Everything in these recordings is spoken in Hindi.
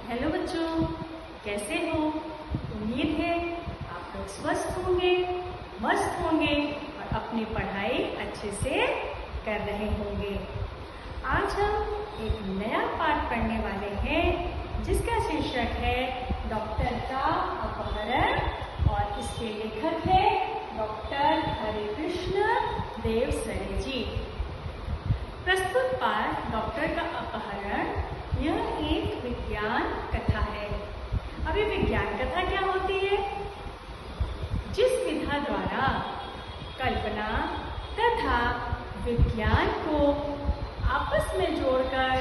हेलो बच्चों, कैसे हो? उम्मीद है आप लोग स्वस्थ होंगे, मस्त होंगे और अपनी पढ़ाई अच्छे से कर रहे होंगे। आज हम एक नया पाठ पढ़ने वाले हैं जिसका शीर्षक है डॉक्टर का अपहरण और इसके लेखक है डॉक्टर हरिकृष्ण देवसरे जी। प्रस्तुत पाठ डॉक्टर का अपहरण यह एक विज्ञान कथा है। अब ये विज्ञान कथा क्या होती है? जिस विधा द्वारा कल्पना तथा विज्ञान को आपस में जोड़कर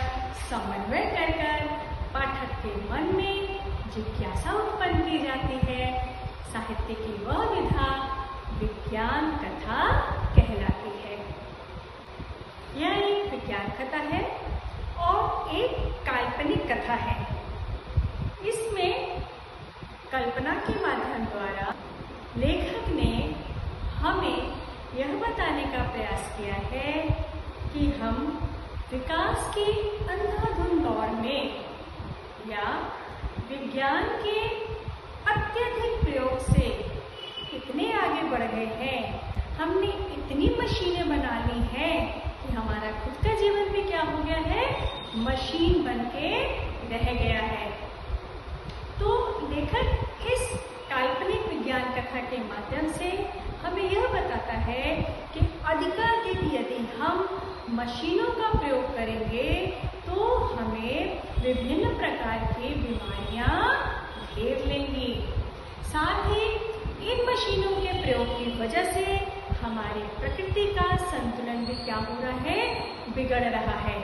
समन्वय कर पाठक के मन में जिज्ञासा उत्पन्न की जाती है, साहित्य की वह विधा विज्ञान कथा कहलाती है। यह एक विज्ञान कथा है और एक काल्पनिक कथा है। इसमें कल्पना के माध्यम द्वारा लेखक ने हमें यह बताने का प्रयास किया है कि हम विकास के अंधाधुंध दौर में या विज्ञान के अत्यधिक प्रयोग से इतने आगे बढ़ गए हैं, हमने इतनी मशीनें बना ली हैं कि हमारा खुद का जीवन भी क्या हो गया है, मशीन बनके रह गया है। तो लेखक इस काल्पनिक विज्ञान कथा के माध्यम से हमें यह बताता है कि अधिकाधिक यदि हम मशीनों का प्रयोग करेंगे तो हमें विभिन्न प्रकार की बीमारियां घेर लेंगी। साथ ही इन मशीनों के प्रयोग की वजह से हमारी प्रकृति का संतुलन भी क्या हो रहा है, बिगड़ रहा है।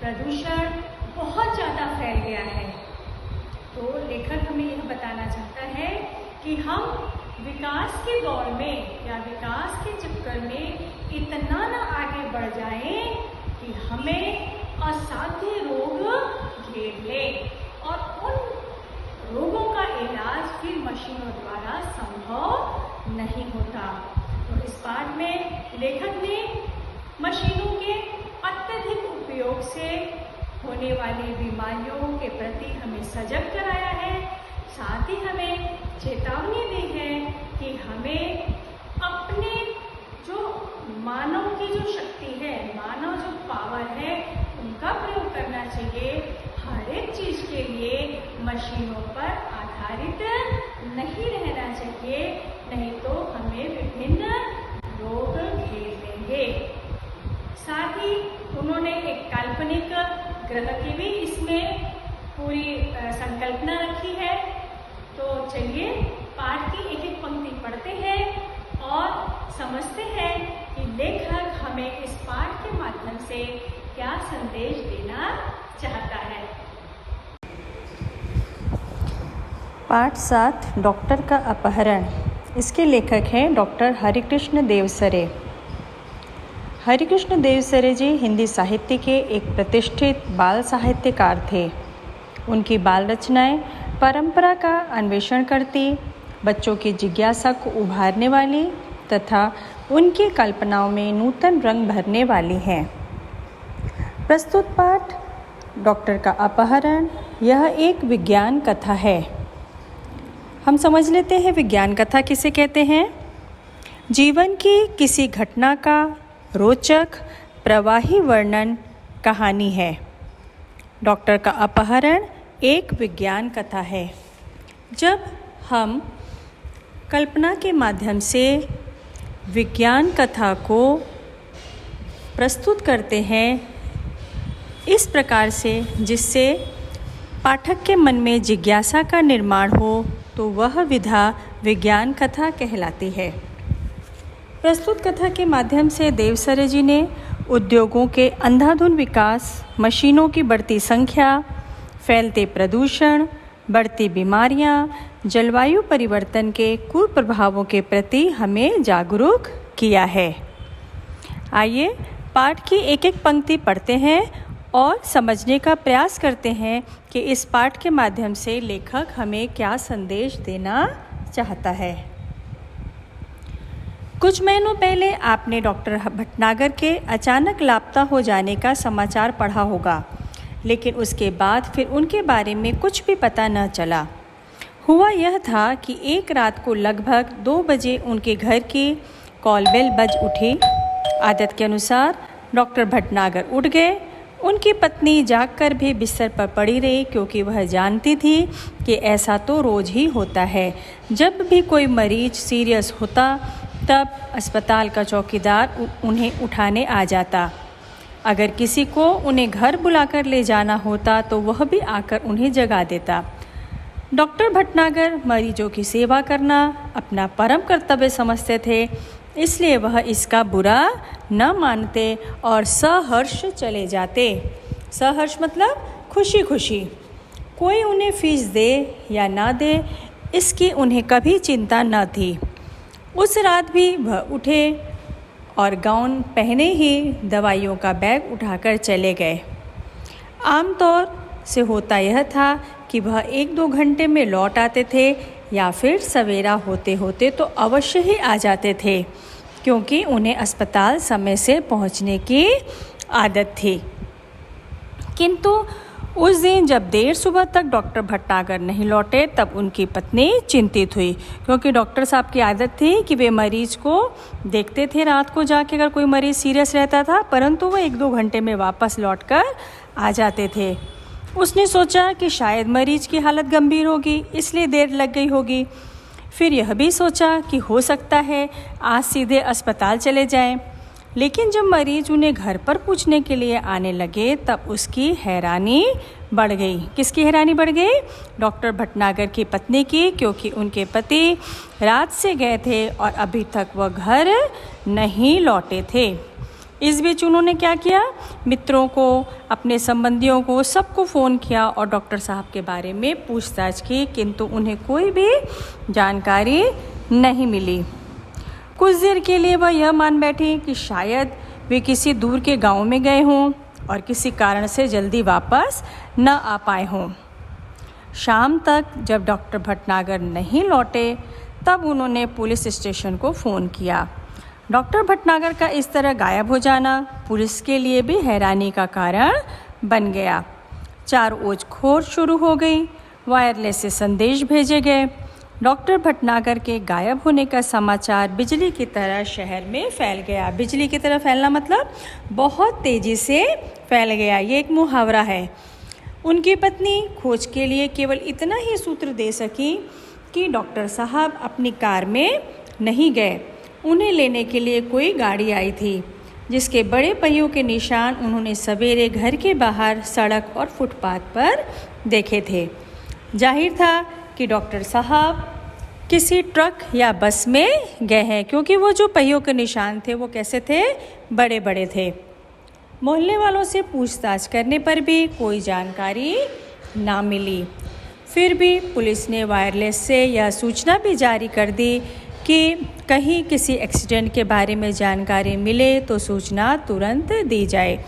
प्रदूषण बहुत ज़्यादा फैल गया है। तो लेखक हमें यह बताना चाहता है कि हम विकास के दौर में या विकास के चक्कर में इतना ना आगे बढ़ जाएं कि हमें असाध्य रोग घेर ले और उन रोगों का इलाज फिर मशीनों द्वारा संभव नहीं होता। तो इस पाठ में लेखक ने मशीनों के अत्यधिक उपयोग से होने वाली बीमारियों के प्रति हमें सजग कराया है। साथ ही हमें चेतावनी दी है कि हमें अपने जो मानव की जो शक्ति है, मानव जो पावर है, उनका प्रयोग करना चाहिए। हर एक चीज के लिए मशीनों पर आधारित नहीं रहना चाहिए, नहीं तो हमें विभिन्न रोग घेर लेंगे। साथ ही उन्होंने एक काल्पनिक ग्रह की भी इसमें पूरी संकल्पना रखी है। तो चलिए पाठ की एक एक पंक्ति पढ़ते हैं और समझते हैं कि लेखक हमें इस पाठ के माध्यम से क्या संदेश देना चाहता है। पाठ 7 डॉक्टर का अपहरण। इसके लेखक हैं डॉक्टर हरिकृष्ण देवसरे। हरिकृष्ण देवसरे जी हिंदी साहित्य के एक प्रतिष्ठित बाल साहित्यकार थे। उनकी बाल रचनाएं परंपरा का अन्वेषण करती, बच्चों की जिज्ञासा को उभारने वाली तथा उनकी कल्पनाओं में नूतन रंग भरने वाली हैं। प्रस्तुत पाठ डॉक्टर का अपहरण यह एक विज्ञान कथा है। हम समझ लेते हैं विज्ञान कथा किसे कहते हैं। जीवन की किसी घटना का रोचक प्रवाही वर्णन कहानी है। डॉक्टर का अपहरण एक विज्ञान कथा है। जब हम कल्पना के माध्यम से विज्ञान कथा को प्रस्तुत करते हैं इस प्रकार से जिससे पाठक के मन में जिज्ञासा का निर्माण हो, तो वह विधा विज्ञान कथा कहलाती है। प्रस्तुत कथा के माध्यम से देवसरे जी ने उद्योगों के अंधाधुंध विकास, मशीनों की बढ़ती संख्या, फैलते प्रदूषण, बढ़ती बीमारियां, जलवायु परिवर्तन के कुप्रभावों के प्रति हमें जागरूक किया है। आइए पाठ की एक एक पंक्ति पढ़ते हैं और समझने का प्रयास करते हैं कि इस पाठ के माध्यम से लेखक हमें क्या संदेश देना चाहता है। कुछ महीनों पहले आपने डॉक्टर भटनागर के अचानक लापता हो जाने का समाचार पढ़ा होगा। लेकिन उसके बाद फिर उनके बारे में कुछ भी पता न चला। हुआ यह था कि एक रात को लगभग 2 बजे उनके घर की कॉल बेल बज उठी। आदत के अनुसार डॉक्टर भटनागर उठ गए। उनकी पत्नी जागकर भी बिस्तर पर पड़ी रही, क्योंकि वह जानती थी कि ऐसा तो रोज़ ही होता है। जब भी कोई मरीज सीरियस होता तब अस्पताल का चौकीदार उन्हें उठाने आ जाता। अगर किसी को उन्हें घर बुलाकर ले जाना होता तो वह भी आकर उन्हें जगा देता। डॉक्टर भटनागर मरीजों की सेवा करना अपना परम कर्तव्य समझते थे, इसलिए वह इसका बुरा न मानते और सहर्ष चले जाते। सहर्ष मतलब खुशी खुशी। कोई उन्हें फीस दे या ना दे, इसकी उन्हें कभी चिंता न थी। उस रात भी वह उठे और गाउन पहने ही दवाइयों का बैग उठाकर चले गए। आमतौर से होता यह था कि वह 1-2 घंटे में लौट आते थे या फिर सवेरा होते होते तो अवश्य ही आ जाते थे, क्योंकि उन्हें अस्पताल समय से पहुंचने की आदत थी। किंतु उस दिन जब देर सुबह तक डॉक्टर भटनागर नहीं लौटे तब उनकी पत्नी चिंतित हुई, क्योंकि डॉक्टर साहब की आदत थी कि वे मरीज को देखते थे रात को जाके अगर कोई मरीज सीरियस रहता था, परंतु वह 1-2 घंटे में वापस लौटकर आ जाते थे। उसने सोचा कि शायद मरीज की हालत गंभीर होगी, इसलिए देर लग गई होगी। फिर यह भी सोचा कि हो सकता है आज सीधे अस्पताल चले जाएं। लेकिन जब मरीज उन्हें घर पर पूछने के लिए आने लगे तब उसकी हैरानी बढ़ गई। किसकी हैरानी बढ़ गई? डॉक्टर भटनागर की पत्नी की, क्योंकि उनके पति रात से गए थे और अभी तक वह घर नहीं लौटे थे। इस बीच उन्होंने क्या किया? मित्रों को, अपने संबंधियों को, सबको फ़ोन किया और डॉक्टर साहब के बारे में पूछताछ की, किंतु उन्हें कोई भी जानकारी नहीं मिली। कुछ देर के लिए वह यह मान बैठी कि शायद वे किसी दूर के गांव में गए हों और किसी कारण से जल्दी वापस न आ पाए हों। शाम तक जब डॉक्टर भटनागर नहीं लौटे तब उन्होंने पुलिस स्टेशन को फ़ोन किया। डॉक्टर भटनागर का इस तरह गायब हो जाना पुलिस के लिए भी हैरानी का कारण बन गया। चारों ओर खोज शुरू हो गई। वायरलेस से संदेश भेजे गए। डॉक्टर भटनागर के गायब होने का समाचार बिजली की तरह शहर में फैल गया। बिजली की तरह फैलना मतलब बहुत तेज़ी से फैल गया। ये एक मुहावरा है। उनकी पत्नी खोज के लिए केवल इतना ही सूत्र दे सकी कि डॉक्टर साहब अपनी कार में नहीं गए। उन्हें लेने के लिए कोई गाड़ी आई थी, जिसके बड़े पहियों के निशान उन्होंने सवेरे घर के बाहर सड़क और फुटपाथ पर देखे थे। जाहिर था कि डॉक्टर साहब किसी ट्रक या बस में गए हैं, क्योंकि वो जो पहियों के निशान थे वो कैसे थे? बड़े बड़े थे। मोहल्ले वालों से पूछताछ करने पर भी कोई जानकारी ना मिली। फिर भी पुलिस ने वायरलेस से यह सूचना भी जारी कर दी कि कहीं किसी एक्सीडेंट के बारे में जानकारी मिले तो सूचना तुरंत दी जाए।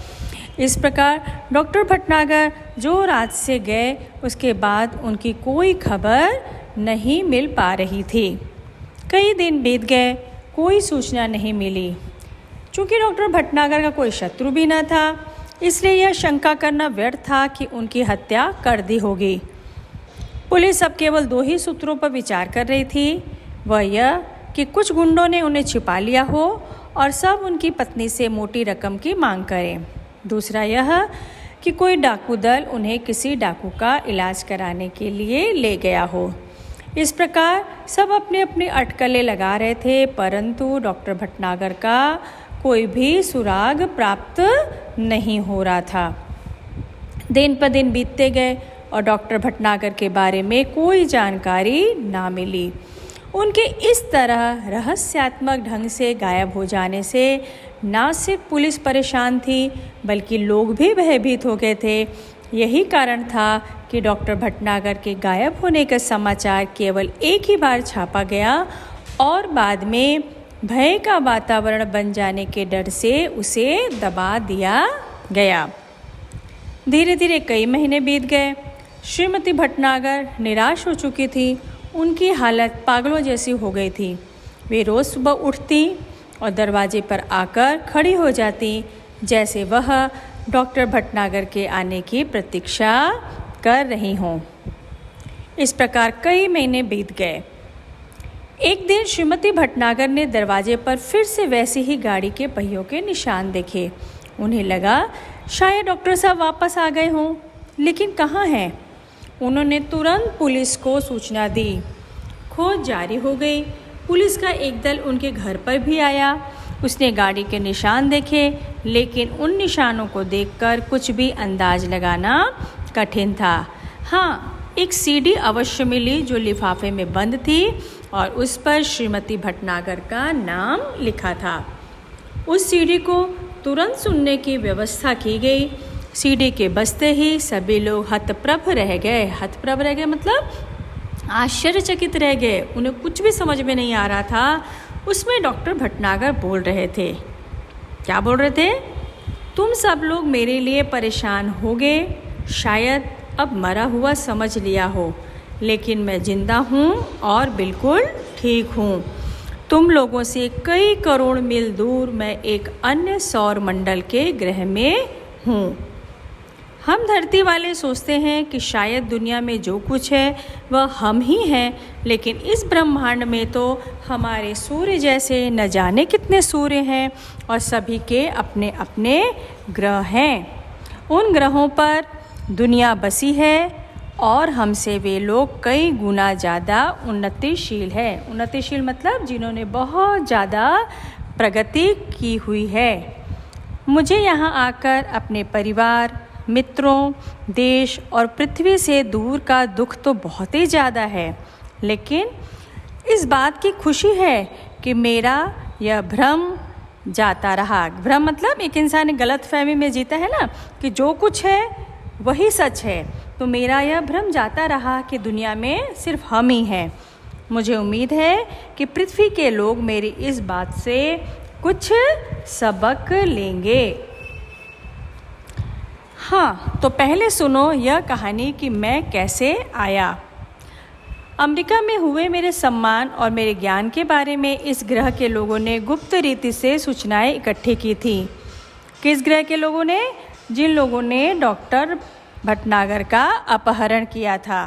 इस प्रकार डॉक्टर भटनागर जो रात से गए उसके बाद उनकी कोई खबर नहीं मिल पा रही थी। कई दिन बीत गए, कोई सूचना नहीं मिली। चूँकि डॉक्टर भटनागर का कोई शत्रु भी न था, इसलिए यह शंका करना व्यर्थ था कि उनकी हत्या कर दी होगी। पुलिस अब केवल 2 ही सूत्रों पर विचार कर रही थी। वह यह कि कुछ गुंडों ने उन्हें छिपा लिया हो और सब उनकी पत्नी से मोटी रकम की मांग करें। दूसरा यह कि कोई डाकू दल उन्हें किसी डाकू का इलाज कराने के लिए ले गया हो। इस प्रकार सब अपने अपने अटकलें लगा रहे थे, परंतु डॉक्टर भटनागर का कोई भी सुराग प्राप्त नहीं हो रहा था। दिन पर दिन बीतते गए और डॉक्टर भटनागर के बारे में कोई जानकारी ना मिली। उनके इस तरह रहस्यात्मक ढंग से गायब हो जाने से न सिर्फ पुलिस परेशान थी, बल्कि लोग भी भयभीत हो गए थे। यही कारण था कि डॉक्टर भटनागर के गायब होने का समाचार केवल एक ही बार छापा गया और बाद में भय का वातावरण बन जाने के डर से उसे दबा दिया गया। धीरे धीरे कई महीने बीत गए। श्रीमती भटनागर निराश हो चुकी थी। उनकी हालत पागलों जैसी हो गई थी। वे रोज़ सुबह उठती और दरवाजे पर आकर खड़ी हो जाती, जैसे वह डॉक्टर भटनागर के आने की प्रतीक्षा कर रही हूँ। इस प्रकार कई महीने बीत गए। एक दिन श्रीमती भटनागर ने दरवाजे पर फिर से वैसे ही गाड़ी के पहियों के निशान देखे। उन्हें लगा शायद डॉक्टर साहब वापस आ गए हों, लेकिन कहाँ हैं? उन्होंने तुरंत पुलिस को सूचना दी। खोज जारी हो गई। पुलिस का एक दल उनके घर पर भी आया। उसने गाड़ी के निशान देखे, लेकिन उन निशानों को देखकर कुछ भी अंदाज लगाना कठिन था। हाँ, एक सीडी अवश्य मिली जो लिफाफे में बंद थी और उस पर श्रीमती भटनागर का नाम लिखा था। उस सीडी को तुरंत सुनने की व्यवस्था की गई। सीडी के बजते ही सभी लोग हतप्रभ रह गए। हतप्रभ रह गए मतलब आश्चर्यचकित रह गए। उन्हें कुछ भी समझ में नहीं आ रहा था। उसमें डॉक्टर भटनागर बोल रहे थे। क्या बोल रहे थे? तुम सब लोग मेरे लिए परेशान होगे, शायद अब मरा हुआ समझ लिया हो, लेकिन मैं जिंदा हूँ और बिल्कुल ठीक हूँ। तुम लोगों से कई करोड़ मील दूर मैं एक अन्य सौर मंडल के ग्रह में हूँ। हम धरती वाले सोचते हैं कि शायद दुनिया में जो कुछ है वह हम ही हैं, लेकिन इस ब्रह्मांड में तो हमारे सूर्य जैसे न जाने कितने सूर्य हैं और सभी के अपने अपने ग्रह हैं। उन ग्रहों पर दुनिया बसी है और हमसे वे लोग कई गुना ज़्यादा उन्नतिशील है। उन्नतिशील मतलब जिन्होंने बहुत ज़्यादा प्रगति की हुई है। मुझे यहाँ आकर अपने परिवार, मित्रों, देश और पृथ्वी से दूर का दुख तो बहुत ही ज़्यादा है, लेकिन इस बात की खुशी है कि मेरा यह भ्रम जाता रहा। भ्रम मतलब एक इंसान गलत फहमी में जीता है ना, कि जो कुछ है वही सच है। तो मेरा यह भ्रम जाता रहा कि दुनिया में सिर्फ हम ही हैं। मुझे उम्मीद है कि पृथ्वी के लोग मेरी इस बात से कुछ सबक लेंगे। हाँ, तो पहले सुनो यह कहानी कि मैं कैसे आया। अमेरिका में हुए मेरे सम्मान और मेरे ज्ञान के बारे में इस ग्रह के लोगों ने गुप्त रीति से सूचनाएं इकट्ठी की थी। किस ग्रह के लोगों ने? जिन लोगों ने डॉक्टर भटनागर का अपहरण किया था।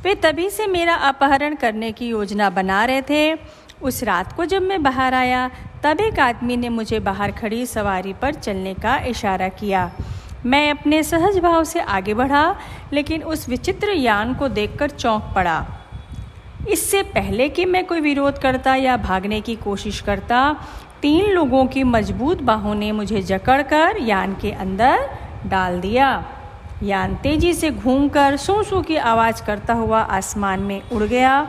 वे तभी से मेरा अपहरण करने की योजना बना रहे थे। उस रात को जब मैं बाहर आया, तब एक आदमी ने मुझे बाहर खड़ी सवारी पर चलने का इशारा किया। मैं अपने सहज भाव से आगे बढ़ा, लेकिन उस विचित्र यान को देखकर चौंक पड़ा। इससे पहले कि मैं कोई विरोध करता या भागने की कोशिश करता, 3 लोगों की मजबूत बाहों ने मुझे जकड़कर यान के अंदर डाल दिया। यान तेजी से घूमकर सू-सू की आवाज़ करता हुआ आसमान में उड़ गया।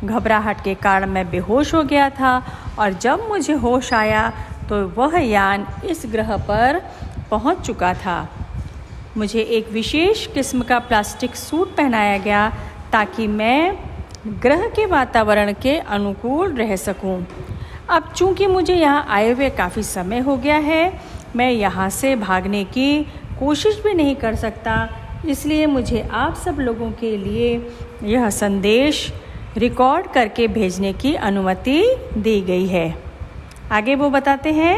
घबराहट के कारण मैं बेहोश हो गया था और जब मुझे होश आया तो वह यान इस ग्रह पर पहुंच चुका था। मुझे एक विशेष किस्म का प्लास्टिक सूट पहनाया गया ताकि मैं ग्रह के वातावरण के अनुकूल रह सकूं। अब चूंकि मुझे यहाँ आए हुए काफ़ी समय हो गया है, मैं यहाँ से भागने की कोशिश भी नहीं कर सकता, इसलिए मुझे आप सब लोगों के लिए यह संदेश रिकॉर्ड करके भेजने की अनुमति दी गई है। आगे वो बताते हैं,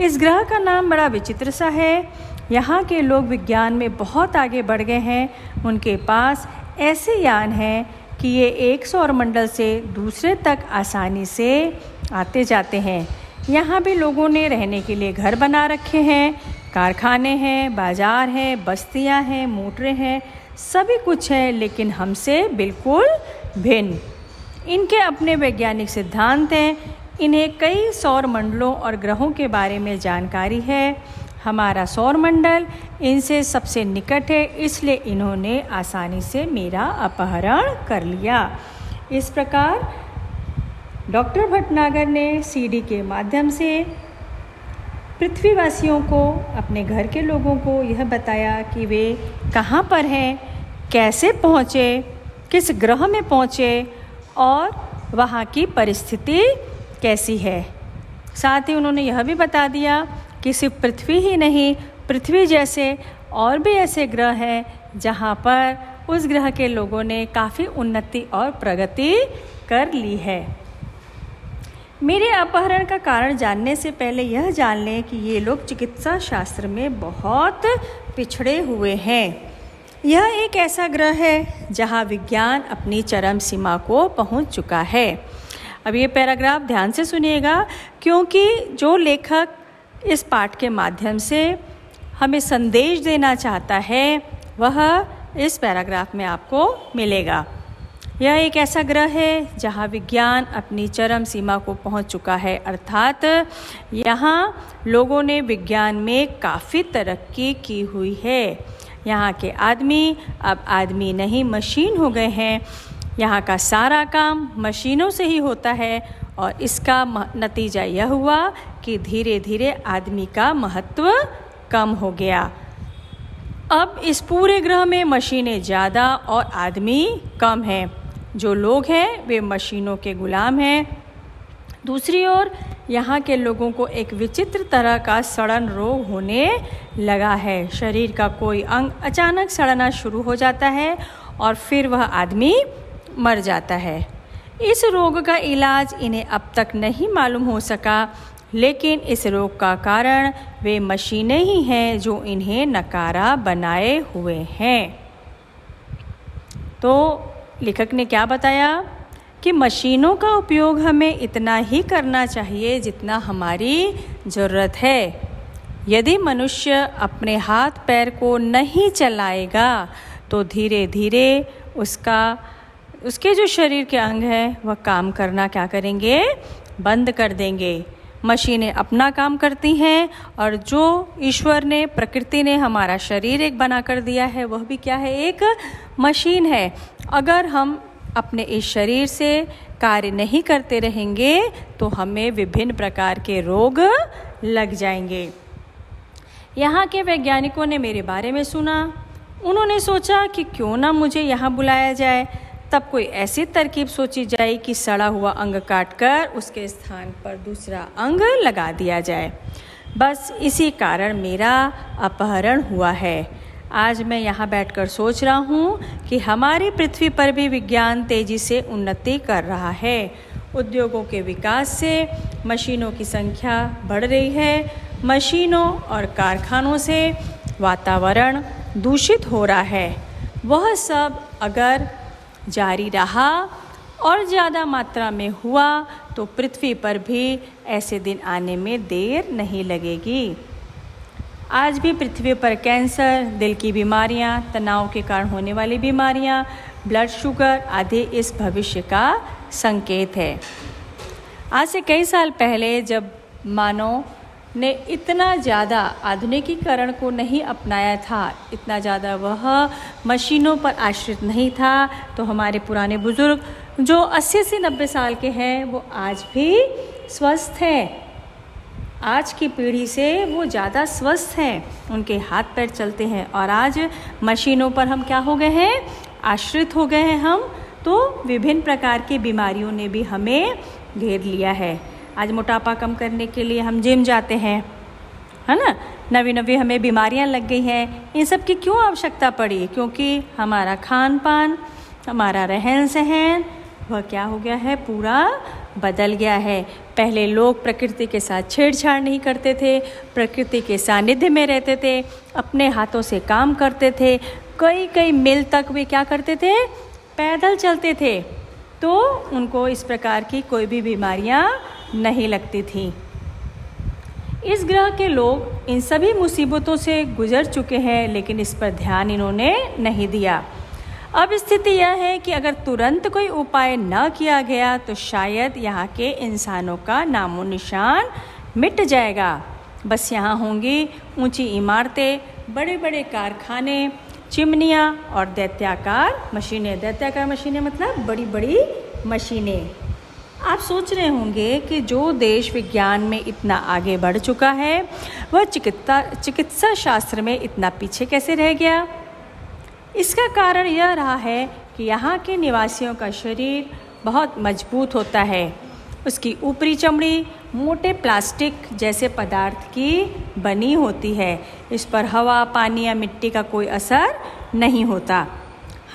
इस ग्रह का नाम बड़ा विचित्र सा है। यहाँ के लोग विज्ञान में बहुत आगे बढ़ गए हैं। उनके पास ऐसे यान हैं कि ये एक सौरमंडल से दूसरे तक आसानी से आते जाते हैं। यहाँ भी लोगों ने रहने के लिए घर बना रखे हैं, कारखाने हैं, बाजार हैं, बस्तियाँ हैं, मोटरें हैं, सभी कुछ है, लेकिन हमसे बिल्कुल भिन्न। इनके अपने वैज्ञानिक सिद्धांत हैं। इन्हें कई सौर मंडलों और ग्रहों के बारे में जानकारी है। हमारा सौर मंडल इनसे सबसे निकट है, इसलिए इन्होंने आसानी से मेरा अपहरण कर लिया। इस प्रकार डॉक्टर भटनागर ने सीडी के माध्यम से पृथ्वीवासियों को, अपने घर के लोगों को यह बताया कि वे कहाँ पर हैं, कैसे पहुँचे, किस ग्रह में पहुँचे और वहाँ की परिस्थिति कैसी है। साथ ही उन्होंने यह भी बता दिया कि सिर्फ पृथ्वी ही नहीं, पृथ्वी जैसे और भी ऐसे ग्रह हैं जहाँ पर उस ग्रह के लोगों ने काफ़ी उन्नति और प्रगति कर ली है। मेरे अपहरण का कारण जानने से पहले यह जान लें कि ये लोग चिकित्सा शास्त्र में बहुत पिछड़े हुए हैं। यह एक ऐसा ग्रह है जहाँ विज्ञान अपनी चरम सीमा को पहुँच चुका है। अब ये पैराग्राफ ध्यान से सुनिएगा, क्योंकि जो लेखक इस पाठ के माध्यम से हमें संदेश देना चाहता है वह इस पैराग्राफ में आपको मिलेगा। यह एक ऐसा ग्रह है जहाँ विज्ञान अपनी चरम सीमा को पहुँच चुका है, अर्थात यहाँ लोगों ने विज्ञान में काफ़ी तरक्की की हुई है। यहाँ के आदमी अब आदमी नहीं मशीन हो गए हैं। यहाँ का सारा काम मशीनों से ही होता है और इसका नतीजा यह हुआ कि धीरे धीरे आदमी का महत्व कम हो गया। अब इस पूरे ग्रह में मशीनें ज़्यादा और आदमी कम हैं। जो लोग हैं वे मशीनों के गुलाम हैं। दूसरी ओर यहाँ के लोगों को एक विचित्र तरह का सड़न रोग होने लगा है। शरीर का कोई अंग अचानक सड़ना शुरू हो जाता है और फिर वह आदमी मर जाता है। इस रोग का इलाज इन्हें अब तक नहीं मालूम हो सका, लेकिन इस रोग का कारण वे मशीनें ही हैं जो इन्हें नकारा बनाए हुए हैं। तो लेखक ने क्या बताया कि मशीनों का उपयोग हमें इतना ही करना चाहिए जितना हमारी ज़रूरत है। यदि मनुष्य अपने हाथ पैर को नहीं चलाएगा तो धीरे धीरे उसके जो शरीर के अंग हैं वह काम करना क्या करेंगे, बंद कर देंगे। मशीनें अपना काम करती हैं और जो ईश्वर ने, प्रकृति ने हमारा शरीर एक बना कर दिया है वह भी क्या है, एक मशीन है। अगर हम अपने इस शरीर से कार्य नहीं करते रहेंगे तो हमें विभिन्न प्रकार के रोग लग जाएंगे। यहाँ के वैज्ञानिकों ने मेरे बारे में सुना। उन्होंने सोचा कि क्यों ना मुझे यहाँ बुलाया जाए। तब कोई ऐसी तरकीब सोची जाए कि सड़ा हुआ अंग काटकर उसके स्थान पर दूसरा अंग लगा दिया जाए। बस इसी कारण मेरा अपहरण हुआ है। आज मैं यहाँ बैठकर सोच रहा हूँ कि हमारी पृथ्वी पर भी विज्ञान तेज़ी से उन्नति कर रहा है। उद्योगों के विकास से मशीनों की संख्या बढ़ रही है। मशीनों और कारखानों से वातावरण दूषित हो रहा है। वह सब अगर जारी रहा और ज़्यादा मात्रा में हुआ तो पृथ्वी पर भी ऐसे दिन आने में देर नहीं लगेगी। आज भी पृथ्वी पर कैंसर, दिल की बीमारियां, तनाव के कारण होने वाली बीमारियां, ब्लड शुगर आदि इस भविष्य का संकेत है। आज से कई साल पहले जब मानव ने इतना ज़्यादा आधुनिकीकरण को नहीं अपनाया था, इतना ज़्यादा वह मशीनों पर आश्रित नहीं था, तो हमारे पुराने बुज़ुर्ग जो 80 से 90 साल के हैं वो आज भी स्वस्थ हैं। आज की पीढ़ी से वो ज़्यादा स्वस्थ हैं, उनके हाथ पैर चलते हैं। और आज मशीनों पर हम क्या हो गए हैं, आश्रित हो गए हैं हम। तो विभिन्न प्रकार की बीमारियों ने भी हमें घेर लिया है। आज मोटापा कम करने के लिए हम जिम जाते हैं, है ना। नवी नवी हमें बीमारियां लग गई हैं। इन सब की क्यों आवश्यकता पड़ी? क्योंकि हमारा खान पान, हमारा रहन सहन वह क्या हो गया है, पूरा बदल गया है। पहले लोग प्रकृति के साथ छेड़छाड़ नहीं करते थे, प्रकृति के सानिध्य में रहते थे, अपने हाथों से काम करते थे। कई कई मील तक वे क्या करते थे, पैदल चलते थे, तो उनको इस प्रकार की कोई भी बीमारियां नहीं लगती थी। इस ग्रह के लोग इन सभी मुसीबतों से गुजर चुके हैं, लेकिन इस पर ध्यान इन्होंने नहीं दिया। अब स्थिति यह है कि अगर तुरंत कोई उपाय न किया गया तो शायद यहाँ के इंसानों का नामो निशान मिट जाएगा। बस यहाँ होंगी ऊंची इमारतें, बड़े बड़े कारखाने, चिमनियाँ और दैत्याकार मशीनें। दैत्याकार मशीनें मतलब बड़ी बड़ी मशीनें। आप सोच रहे होंगे कि जो देश विज्ञान में इतना आगे बढ़ चुका है वह चिकित्सा शास्त्र में इतना पीछे कैसे रह गया। इसका कारण यह रहा है कि यहाँ के निवासियों का शरीर बहुत मजबूत होता है। उसकी ऊपरी चमड़ी मोटे प्लास्टिक जैसे पदार्थ की बनी होती है। इस पर हवा, पानी या मिट्टी का कोई असर नहीं होता।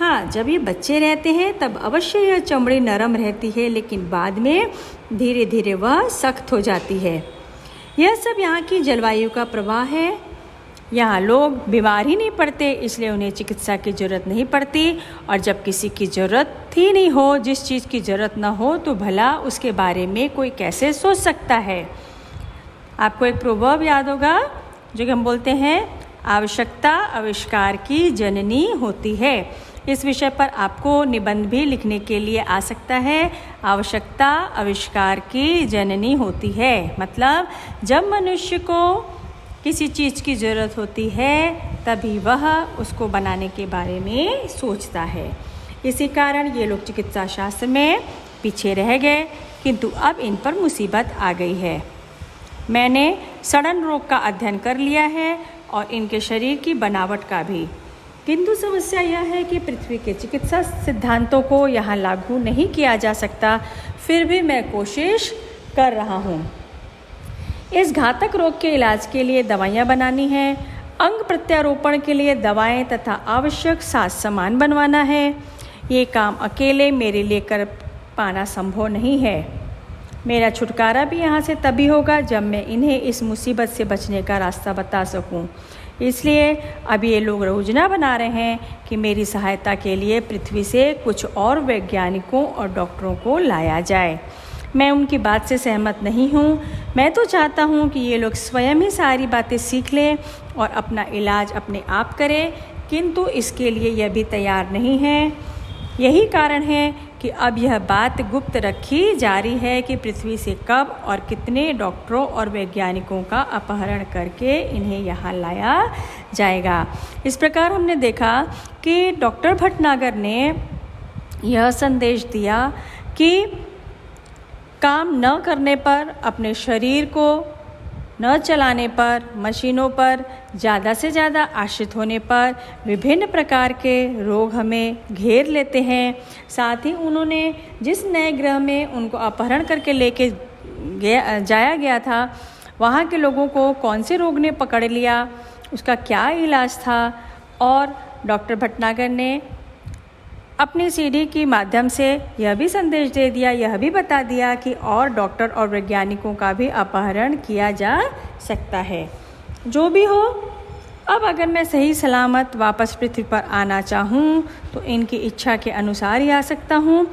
हाँ, जब ये बच्चे रहते हैं तब अवश्य यह चमड़ी नरम रहती है, लेकिन बाद में धीरे धीरे वह सख्त हो जाती है। यह सब यहाँ की जलवायु का प्रभाव है। यहाँ लोग बीमार ही नहीं पड़ते, इसलिए उन्हें चिकित्सा की ज़रूरत नहीं पड़ती। और जब किसी की ज़रूरत ही नहीं हो, जिस चीज़ की ज़रूरत ना हो, तो भला उसके बारे में कोई कैसे सोच सकता है। आपको एक प्रोवर्ब याद होगा जो कि हम बोलते हैं, आवश्यकता आविष्कार की जननी होती है। इस विषय पर आपको निबंध भी लिखने के लिए आ सकता है। आवश्यकता आविष्कार की जननी होती है, मतलब जब मनुष्य को किसी चीज़ की ज़रूरत होती है तभी वह उसको बनाने के बारे में सोचता है। इसी कारण ये लोग चिकित्सा शास्त्र में पीछे रह गए, किंतु अब इन पर मुसीबत आ गई है। मैंने सड़न रोग का अध्ययन कर लिया है और इनके शरीर की बनावट का भी, किंतु समस्या यह है कि पृथ्वी के चिकित्सा सिद्धांतों को यहाँ लागू नहीं किया जा सकता। फिर भी मैं कोशिश कर रहा हूँ। इस घातक रोग के इलाज के लिए दवाइयाँ बनानी हैं, अंग प्रत्यारोपण के लिए दवाएं तथा आवश्यक साज सामान बनवाना है। ये काम अकेले मेरे लिए कर पाना संभव नहीं है। मेरा छुटकारा भी यहाँ से तभी होगा जब मैं इन्हें इस मुसीबत से बचने का रास्ता बता सकूं। इसलिए अब ये लोग योजना बना रहे हैं कि मेरी सहायता के लिए पृथ्वी से कुछ और वैज्ञानिकों और डॉक्टरों को लाया जाए। मैं उनकी बात से सहमत नहीं हूँ। मैं तो चाहता हूँ कि ये लोग स्वयं ही सारी बातें सीख लें और अपना इलाज अपने आप करें, किंतु इसके लिए यह भी तैयार नहीं है। यही कारण है कि अब यह बात गुप्त रखी जा रही है कि पृथ्वी से कब और कितने डॉक्टरों और वैज्ञानिकों का अपहरण करके इन्हें यहाँ लाया जाएगा। इस प्रकार हमने देखा कि डॉक्टर भटनागर ने यह संदेश दिया कि काम न करने पर, अपने शरीर को न चलाने पर, मशीनों पर ज़्यादा से ज़्यादा आश्रित होने पर विभिन्न प्रकार के रोग हमें घेर लेते हैं। साथ ही उन्होंने जिस नए ग्रह में उनको अपहरण करके लेके जाया गया था, वहाँ के लोगों को कौन से रोग ने पकड़ लिया, उसका क्या इलाज था, और डॉक्टर भटनागर ने अपनी सीडी के माध्यम से यह भी संदेश दे दिया, यह भी बता दिया कि और डॉक्टर और वैज्ञानिकों का भी अपहरण किया जा सकता है। जो भी हो, अब अगर मैं सही सलामत वापस पृथ्वी पर आना चाहूँ तो इनकी इच्छा के अनुसार ही आ सकता हूँ।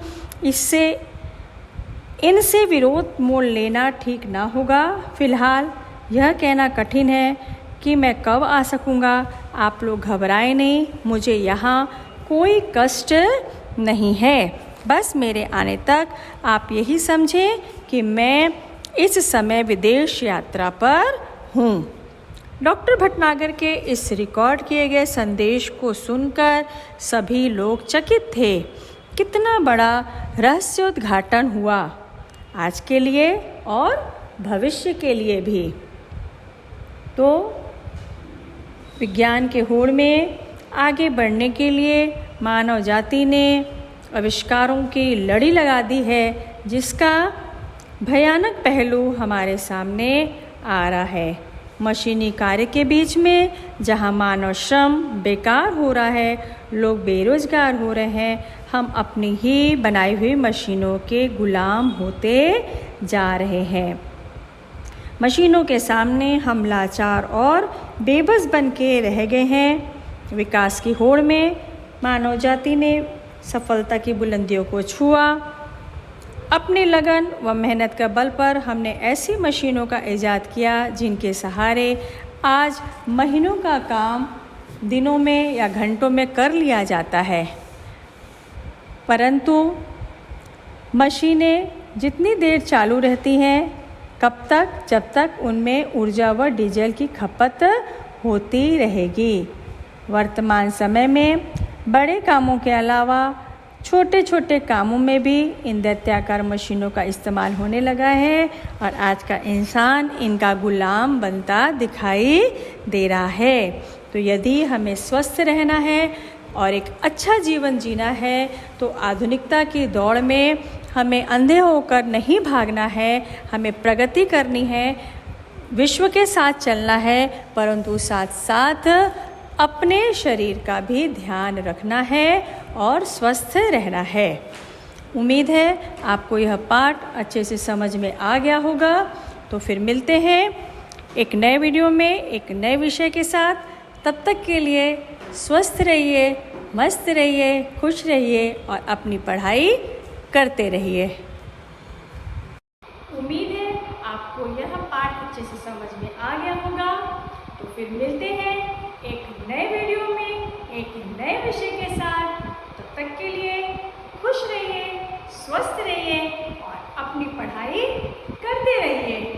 इनसे विरोध मोल लेना ठीक ना होगा। फिलहाल यह कहना कठिन है कि मैं कब आ सकूँगा। आप लोग घबराएं नहीं, मुझे यहाँ कोई कष्ट नहीं है। बस मेरे आने तक आप यही समझें कि मैं इस समय विदेश यात्रा पर हूँ। डॉक्टर भटनागर के इस रिकॉर्ड किए गए संदेश को सुनकर सभी लोग चकित थे। कितना बड़ा रहस्योद्घाटन हुआ, आज के लिए और भविष्य के लिए भी। तो विज्ञान के होड़ में आगे बढ़ने के लिए मानव जाति ने आविष्कारों की लड़ी लगा दी है, जिसका भयानक पहलू हमारे सामने आ रहा है। मशीनी कार्य के बीच में जहां मानव श्रम बेकार हो रहा है, लोग बेरोजगार हो रहे हैं, हम अपनी ही बनाई हुई मशीनों के गुलाम होते जा रहे हैं। मशीनों के सामने हम लाचार और बेबस बन के रह गए हैं। विकास की होड़ में मानव जाति ने सफलता की बुलंदियों को छुआ। अपनी लगन व मेहनत का बल पर हमने ऐसी मशीनों का ईजाद किया जिनके सहारे आज महीनों का काम दिनों में या घंटों में कर लिया जाता है। परंतु मशीनें जितनी देर चालू रहती हैं, कब तक? जब तक उनमें ऊर्जा व डीजल की खपत होती रहेगी। वर्तमान समय में बड़े कामों के अलावा छोटे छोटे कामों में भी इन दैत्याकार मशीनों का इस्तेमाल होने लगा है और आज का इंसान इनका गुलाम बनता दिखाई दे रहा है। तो यदि हमें स्वस्थ रहना है और एक अच्छा जीवन जीना है तो आधुनिकता की दौड़ में हमें अंधे होकर नहीं भागना है, हमें प्रगति करनी है, विश्व के साथ चलना है, परंतु साथ साथ अपने शरीर का भी ध्यान रखना है और स्वस्थ रहना है। उम्मीद है आपको यह पाठ अच्छे से समझ में आ गया होगा। तो फिर मिलते हैं एक नए वीडियो में एक नए विषय के साथ। तब तक के लिए स्वस्थ रहिए, मस्त रहिए, खुश रहिए और अपनी पढ़ाई करते रहिए। उम्मीद है आपको यह पाठ अच्छे से समझ में आ गया होगा। तो फिर मिलते हैं एक नए वीडियो में एक नए विषय के साथ। तब तक के लिए खुश रहिए, स्वस्थ रहिए और अपनी पढ़ाई करते रहिए।